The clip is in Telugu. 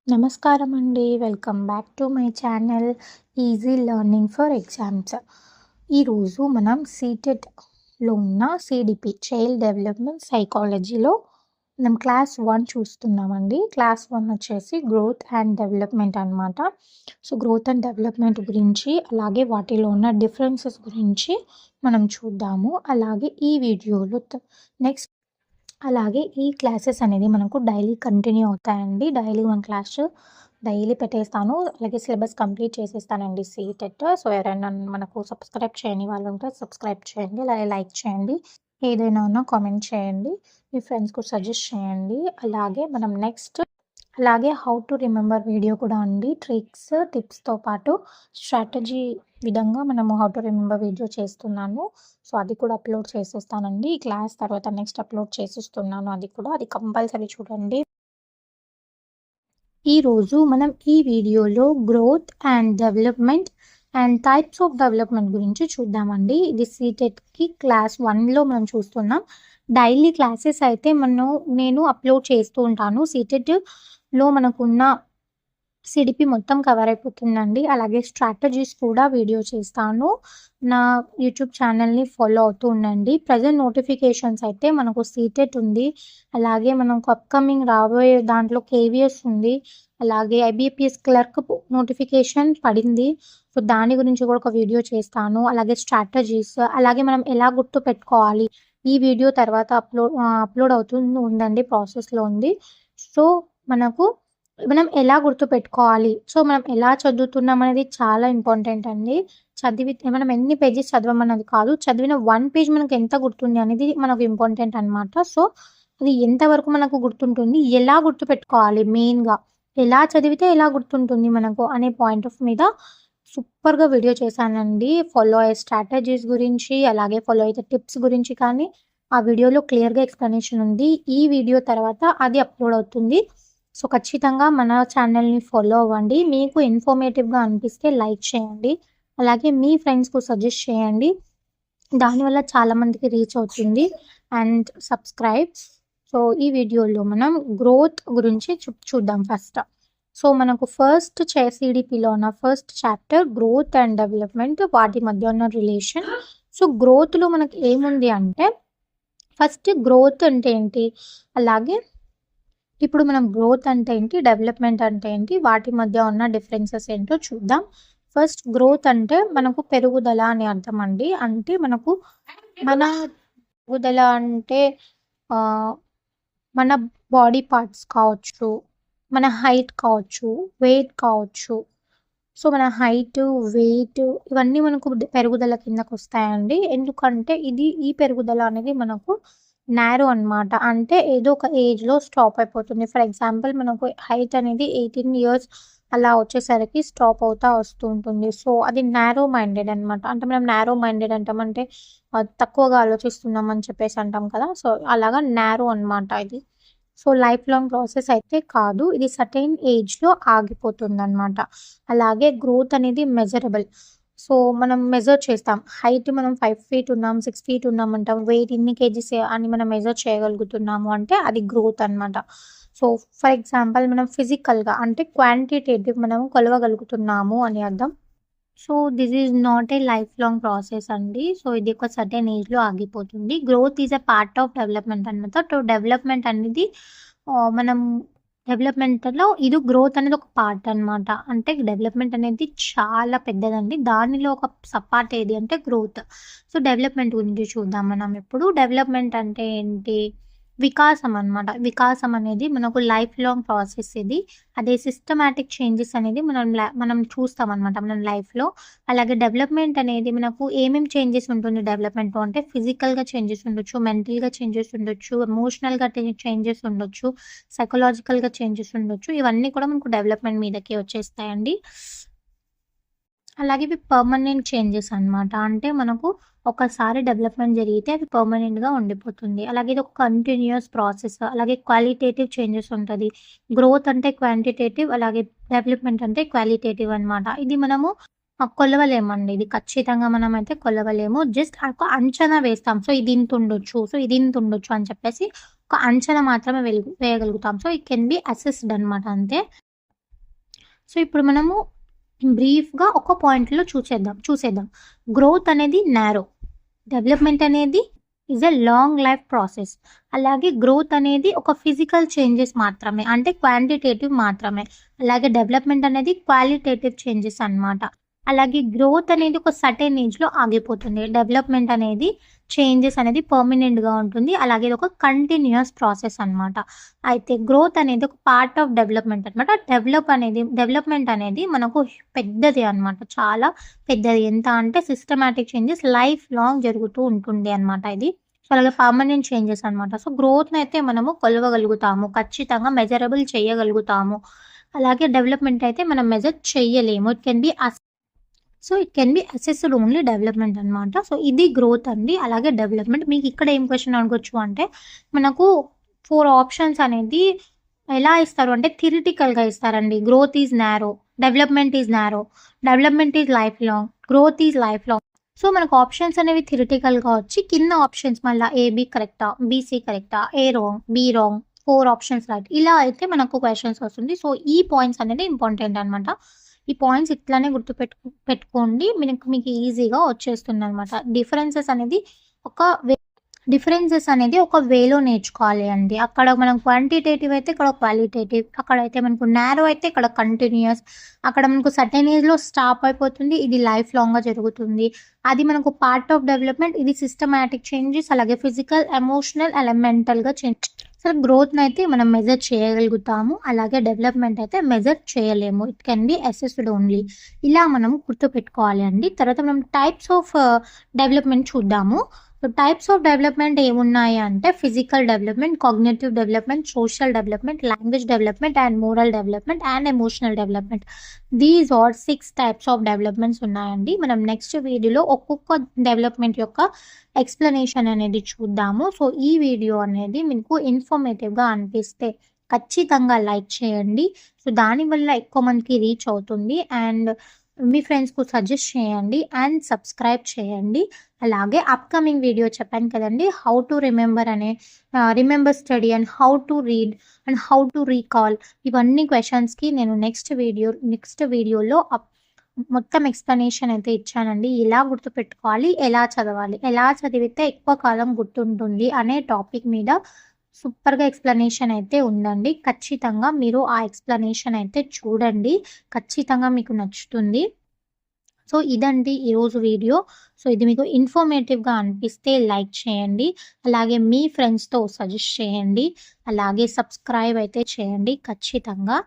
నమస్కారం అండి. Welcome back to my channel easy learning for exams. ఈరోజు మనం సీటెట్‌లో ఉన్న సీడీపీ చైల్డ్ డెవలప్మెంట్ సైకాలజీలో మనం క్లాస్ 1 చూస్తున్నామండి. క్లాస్ 1 వచ్చేసి గ్రోత్ అండ్ డెవలప్మెంట్ అనమాట. సో, గ్రోత్ అండ్ డెవలప్మెంట్ గురించి అలాగే వాటిలో ఉన్న డిఫరెన్సెస్ గురించి మనం చూద్దాము. అలాగే ఈ వీడియోలో నెక్స్ట్ అలాగే ఈ క్లాసెస్ అనేది మనకు డైలీ కంటిన్యూ అవుతాయండి. డైలీ 1 క్లాస్ డైలీ పెట్టేస్తాను. అలాగే సిలబస్ కంప్లీట్ చేసేస్తానండి సీటెట్. సో, ఎవరైనా మనకు సబ్స్క్రైబ్ చేయని వాళ్ళు ఉంటే సబ్స్క్రైబ్ చేయండి. అలాగే లైక్ చేయండి. ఏదైనా ఉన్నా కామెంట్ చేయండి. మీ ఫ్రెండ్స్‌కి సజెస్ట్ చేయండి. అలాగే హౌ టు రిమెంబర్ వీడియో కూడా అండి. ట్రిక్స్, టిప్స్‌తో పాటు స్ట్రాటజీ విధంగా మనము హౌ టు రిమెంబర్ వీడియో చేస్తున్నాను. సో, అది కూడా అప్లోడ్ చేసేస్తానండి. ఈ క్లాస్ తర్వాత నెక్స్ట్ అప్లోడ్ చేసేస్తున్నాను అది కూడా. అది కంపల్సరీ చూడండి. ఈరోజు మనం ఈ వీడియోలో growth and development and types of development గురించి చూద్దామండి. ఇది సీటెట్‌కి క్లాస్ 1లో మనం చూస్తున్నాం. డైలీ క్లాసెస్ అయితే నేను అప్లోడ్ చేస్తూ ఉంటాను. సీటెట్‌లో మనకున్న సీడీపీ మొత్తం కవర్ అయిపోతుందండి. అలాగే స్ట్రాటజీస్ కూడా వీడియో చేస్తాను. నా యూట్యూబ్ ఛానల్‌ని ఫాలో అవుతూ ఉండండి. ప్రెజెంట్ నోటిఫికేషన్స్ అయితే మనకు సీటెట్ ఉంది. అలాగే మనకు అప్‌కమింగ్ రాబోయే దాంట్లో కేవీఎస్ ఉంది. అలాగే ఐబీపీఎస్ క్లర్క్ నోటిఫికేషన్ పడింది. సో, దాని గురించి కూడా ఒక వీడియో చేస్తాను. అలాగే స్ట్రాటజీస్, అలాగే మనం ఎలా గుర్తుపెట్టుకోవాలి. ఈ వీడియో తర్వాత అప్లోడ్ అవుతూ ఉందండి. ప్రాసెస్‌లో ఉంది. సో, మనం ఎలా గుర్తుపెట్టుకోవాలి. సో, మనం ఎలా చదువుతున్నాం అనేది చాలా ఇంపార్టెంట్ అండి. మనం ఎన్ని పేజెస్ చదవమన్నది కాదు. చదివిన 1 పేజ్ మనకు ఎంత గుర్తుంది అనేది మనకు ఇంపార్టెంట్ అనమాట. సో, అది ఎంతవరకు మనకు గుర్తుంటుంది, ఎలా గుర్తుపెట్టుకోవాలి మెయిన్‌గా. ఎలా చదివితే ఎలా గుర్తుంటుంది మనకు అనే పాయింట్ ఆఫ్ మీద సూపర్‌గా వీడియో చేశానండి. ఫాలో అయ్యే స్ట్రాటజీస్ గురించి, అలాగే ఫాలో అయ్యే టిప్స్ గురించి కానీ ఆ వీడియోలో క్లియర్‌గా ఎక్స్‌ప్లనేషన్ ఉంది. ఈ వీడియో తర్వాత అది అప్లోడ్ అవుతుంది. సో, ఖచ్చితంగా మన ఛానల్‌ని ఫాలో అవ్వండి. మీకు ఇన్ఫర్మేటివ్‌గా అనిపిస్తే లైక్ చేయండి. అలాగే మీ ఫ్రెండ్స్‌కి సజెస్ట్ చేయండి. దానివల్ల చాలామందికి రీచ్ అవుతుంది. And subscribe. సో, ఈ వీడియోలో మనం గ్రోత్ గురించి చూద్దాం ఫస్ట్. సో, మనకు సీడీపీలో ఉన్న first chapter growth and development, వాటి మధ్య ఉన్న రిలేషన్. సో, గ్రోత్‌లో మనకి ఏముంది అంటే ఫస్ట్ గ్రోత్ అంటే ఏంటి? అలాగే ఇప్పుడు మనం గ్రోత్ అంటే ఏంటి, డెవలప్మెంట్ అంటే ఏంటి, వాటి మధ్య ఉన్న డిఫరెన్సెస్ ఏంటో చూద్దాం. ఫస్ట్ గ్రోత్ అంటే మనకు పెరుగుదల అని అర్థం అండి. అంటే మన పెరుగుదల అంటే మన బాడీ పార్ట్స్ కావచ్చు, మన హైట్ కావచ్చు, వెయిట్ కావచ్చు. సో, మన హైట్, వెయిట్ ఇవన్నీ మనకు పెరుగుదల కిందకొస్తాయండి. ఎందుకంటే ఈ పెరుగుదల అనేది మనకు నారో అనమాట. అంటే ఏదో ఒక ఏజ్‌లో స్టాప్ అయిపోతుంది. ఫర్ ఎగ్జాంపుల్ మనకు హైట్ అనేది 18 ఇయర్స్ అలా వచ్చేసరికి స్టాప్ అవుతా వస్తూ ఉంటుంది. సో, అది నారో మైండెడ్ అనమాట. అంటే మనం నారో మైండెడ్ అంటామంటే తక్కువగా ఆలోచిస్తున్నాం అని చెప్పేసి అంటాం కదా! సో, అలాగా నారో అనమాట ఇది. సో, లైఫ్ లాంగ్ ప్రాసెస్ అయితే కాదు. ఇది సర్టెయిన్ ఏజ్‌లో ఆగిపోతుందనమాట. అలాగే గ్రోత్ అనేది మెజరబుల్. సో, మనం మెజర్ చేస్తాం. హైట్ మనం 5 ఫీట్ ఉన్నాం, 6 ఫీట్ ఉన్నాం అంటాం. వెయిట్ ఇన్ని కేజీస్ అని మనం మెజర్ చేయగలుగుతున్నాము అంటే అది గ్రోత్ అనమాట. సో, ఫర్ ఎగ్జాంపుల్ మనం ఫిజికల్‌గా అంటే క్వాంటిటేటివ్ మనం కొలవగలుగుతున్నాము అని అర్థం. So, this is not a life long process అండి. సో, ఇది ఒక సర్టెన్ ఏజ్‌లో ఆగిపోతుంది. Growth is a part of development అనమాట. డెవలప్మెంట్ అనేది మనం డెవలప్మెంట్‌లో ఇది గ్రోత్ అనేది ఒక పార్ట్ అనమాట. అంటే డెవలప్మెంట్ అనేది చాలా పెద్దదండి. దానిలో ఒక సబ్ పార్ట్ ఏది అంటే గ్రోత్. సో, డెవలప్మెంట్ గురించి చూద్దాం మనం ఇప్పుడు. డెవలప్మెంట్ అంటే ఏంటి? వికాసం అనమాట. వికాసం అనేది మనకు లైఫ్ లాంగ్ ప్రాసెస్ ఇది. అదే సిస్టమాటిక్ చేంజెస్ అనేది మనం చూస్తామనమాట మన లైఫ్‌లో. అలాగే డెవలప్మెంట్ అనేది మనకు ఏమేం చేంజెస్ ఉంటుంది డెవలప్మెంట్‌లో అంటే ఫిజికల్‌గా చేంజెస్ ఉండొచ్చు, మెంటల్‌గా చేంజెస్ ఉండొచ్చు, ఎమోషనల్‌గా చేంజెస్ ఉండొచ్చు, సైకలాజికల్‌గా చేంజెస్ ఉండొచ్చు. ఇవన్నీ కూడా మనకు డెవలప్మెంట్ మీదకే వచ్చేస్తాయండి. అలాగే ఇవి పర్మనెంట్ చేంజెస్ అనమాట. అంటే మనకు ఒకసారి డెవలప్మెంట్ జరిగితే అది పర్మనెంట్‌గా ఉండిపోతుంది. అలాగే ఇది ఒక కంటిన్యూయస్ ప్రాసెస్. అలాగే క్వాలిటేటివ్ చేంజెస్ ఉంటది. గ్రోత్ అంటే క్వాంటిటేటివ్, అలాగే డెవలప్మెంట్ అంటే క్వాలిటేటివ్ అనమాట. ఇది మనము కొలవలేమండి. ఇది ఖచ్చితంగా మనమైతే కొలవలేము. జస్ట్ ఒక అంచనా వేస్తాం. సో, ఇది ఇంతుండొచ్చు. సో, ఇది ఇంతుండొచ్చు అని చెప్పేసి ఒక అంచనా మాత్రమే వేయగలుగుతాం. So, it can be assessed అనమాట అంతే. సో ఇప్పుడు మనము బ్రీఫ్గా ఒక పాయింట్లో చూసేద్దాం. గ్రోత్ అనేది నారో, డెవలప్మెంట్ అనేది is a long life process. అలాగే గ్రోత్ అనేది ఒక ఫిజికల్ చేంజెస్ మాత్రమే, అంటే క్వాంటిటేటివ్ మాత్రమే. అలాగే డెవలప్మెంట్ అనేది క్వాలిటేటివ్ చేంజెస్ అన్నమాట. అలాగే గ్రోత్ అనేది ఒక సర్టెన్ ఏజ్లో ఆగిపోతుంది. డెవలప్మెంట్ అనేది చేంజెస్ అనేది పర్మనెంట్గా ఉంటుంది. అలాగే ఇది ఒక కంటిన్యూస్ ప్రాసెస్ అన్నమాట. అయితే గ్రోత్ అనేది ఒక పార్ట్ ఆఫ్ డెవలప్మెంట్ అనమాట. డెవలప్మెంట్ అనేది మనకు పెద్దది అనమాట, చాలా పెద్దది. ఎంత అంటే సిస్టమాటిక్ చేంజెస్ లైఫ్ లాంగ్ జరుగుతూ ఉంటుంది అనమాట ఇది. సో అలాగే పర్మనెంట్ చేంజెస్ అనమాట. సో గ్రోత్ని అయితే మనము కొలవగలుగుతాము, ఖచ్చితంగా మెజరబుల్ చేయగలుగుతాము. అలాగే డెవలప్మెంట్ అయితే మనం మెజర్ చేయలేము. It can be assessed only development అనమాట. సో ఇది గ్రోత్ అండి. అలాగే డెవలప్మెంట్. మీకు ఇక్కడ ఏం క్వశ్చన్ అడగొచ్చు అంటే, మనకు 4 ఆప్షన్స్ అనేది ఎలా ఇస్తారు అంటే థియరిటికల్గా ఇస్తారండి. Growth is narrow, development is narrow, development is life long, growth is life long. So మనకు ఆప్షన్స్ అనేవి థియరిటికల్గా వచ్చి కింద ఆప్షన్స్ మళ్ళీ ఏబి కరెక్టా, బీసీ కరెక్టా, A wrong, B wrong, 4 options right, ఇలా అయితే మనకు క్వశ్చన్స్ వస్తుంది. సో ఈ పాయింట్స్ అనేది ఇంపార్టెంట్ అనమాట. ఈ పాయింట్స్ ఇట్లానే పెట్టుకోండి, మీకు ఈజీగా వచ్చేస్తుంది అనమాట. డిఫరెన్సెస్ అనేది ఒక వేలో నేర్చుకోవాలి అండి. అక్కడ మనం క్వాంటిటేటివ్ అయితే ఇక్కడ క్వాలిటేటివ్, అక్కడైతే మనకు నారో అయితే ఇక్కడ కంటిన్యూస్, అక్కడ మనకు సర్టెన్ ఏజ్లో స్టాప్ అయిపోతుంది, ఇది లైఫ్ లాంగ్గా జరుగుతుంది. అది మనకు పార్ట్ ఆఫ్ డెవలప్మెంట్, ఇది సిస్టమాటిక్ చేంజెస్, అలాగే ఫిజికల్, ఎమోషనల్, ఎలిమెంటల్గా చేంజ్. సో గ్రోత్ని అయితే మనం మెజర్ చేయగలుగుతాము, అలాగే డెవలప్మెంట్ అయితే మెజర్ చేయలేము. It can be assessed only. ఇలా మనం గుర్తుపెట్టుకోవాలి అండి. తర్వాత మనం టైప్స్ ఆఫ్ డెవలప్మెంట్ చూద్దాము. సో టైప్స్ ఆఫ్ డెవలప్మెంట్ ఏమున్నాయి అంటే physical development, cognitive development, social development, language development and moral development and emotional development. These are 6 types of developments ఉన్నాయండి. మనం నెక్స్ట్ వీడియోలో ఒక్కొక్క డెవలప్మెంట్ యొక్క ఎక్స్ప్లెనేషన్ అనేది చూద్దాము. సో ఈ వీడియో అనేది మీకు ఇన్ఫర్మేటివ్గా అనిపిస్తే ఖచ్చితంగా లైక్ చేయండి. సో దానివల్ల ఎక్కువ మందికి రీచ్ అవుతుంది. అండ్ మీ ఫ్రెండ్స్కు సజెస్ట్ చేయండి అండ్ సబ్స్క్రైబ్ చేయండి. అలాగే అప్కమింగ్ వీడియో చెప్పాను కదండి, how to remember study and how to read and how to recall, ఇవన్నీ క్వశ్చన్స్కి నేను నెక్స్ట్ వీడియోలో మొత్తం ఎక్స్ప్లెనేషన్ అయితే ఇచ్చానండి. ఎలా గుర్తుపెట్టుకోవాలి, ఎలా చదవాలి, ఎలా చదివితే ఎక్కువ కాలం గుర్తుంటుంది అనే టాపిక్ మీద సూపర్గా ఎక్స్ప్లెనేషన్ అయితే ఉందండి. ఖచ్చితంగా మీరు ఆ ఎక్స్ప్లెనేషన్ అయితే చూడండి, ఖచ్చితంగా మీకు నచ్చుతుంది. సో ఇదండి ఈరోజు వీడియో. సో ఇది మీకు ఇన్ఫర్మేటివ్గా అనిపిస్తే లైక్ చేయండి, అలాగే మీ ఫ్రెండ్స్తో సజెస్ట్ చేయండి, అలాగే సబ్స్క్రైబ్ అయితే చేయండి ఖచ్చితంగా.